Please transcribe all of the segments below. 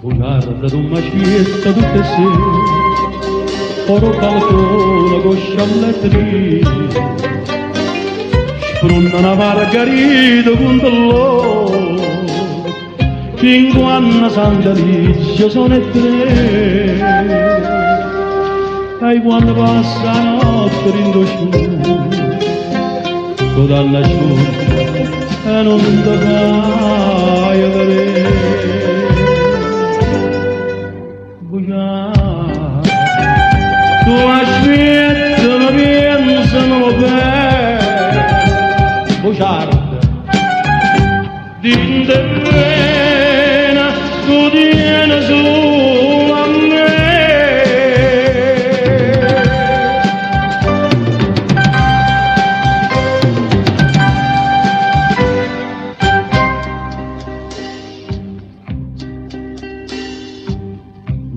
Guarda d'una scietta tutte sere, oro balcone con sciallettini, sprunna una margarita con dell'oro, fin quando Santa Licia sono e tre, e quando passa la notte rindo sciù, codanna sciù, e non ti fai vedere. Tu aspettami, pensano bene, bugiarda, din de pena, tu tieni su a me.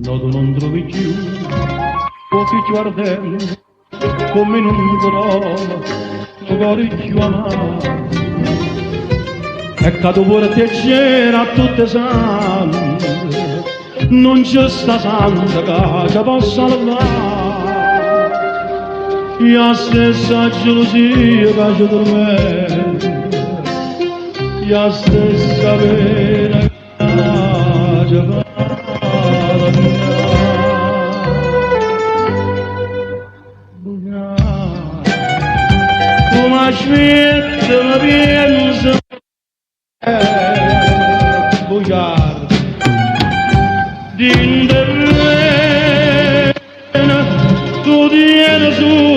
No, tu non trovi più ufficio ardente, come in un trovo, un coricchio amaro. E cado pure te c'era tutte sante, non c'è sta santa che ci possa salvare. La stessa gelosia che ci tormenta, la stessa pena che ci fa. Aspetta, pensa, bugiarda, din de pena, tu tieni su